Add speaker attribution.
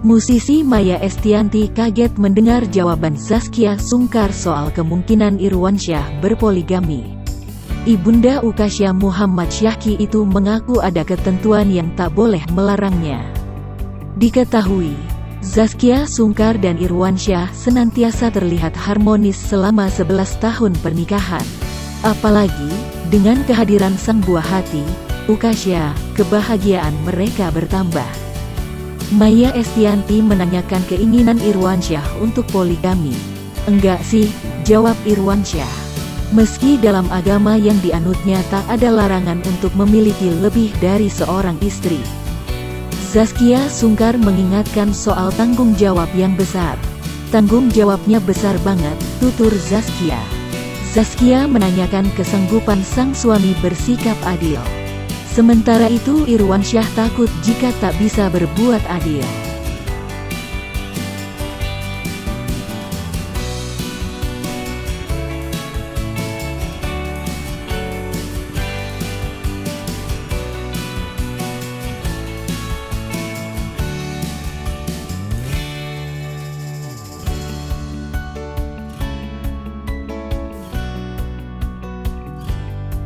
Speaker 1: Musisi Maia Estianty kaget mendengar jawaban Zaskia Sungkar soal kemungkinan Irwansyah berpoligami. Ibunda Ukasha Muhammad Syahki itu mengaku ada ketentuan yang tak boleh melarangnya. Diketahui, Zaskia Sungkar dan Irwansyah senantiasa terlihat harmonis selama 11 tahun pernikahan. Apalagi, dengan kehadiran sang buah hati, Ukasha, kebahagiaan mereka bertambah. Maia Estianty menanyakan keinginan Irwansyah untuk poligami. "Enggak sih," jawab Irwansyah. Meski dalam agama yang dianutnya tak ada larangan untuk memiliki lebih dari seorang istri. Zaskia Sungkar mengingatkan soal tanggung jawab yang besar. "Tanggung jawabnya besar banget," tutur Zaskia. Zaskia menanyakan kesanggupan sang suami bersikap adil. Sementara itu Irwansyah takut jika tak bisa berbuat adil.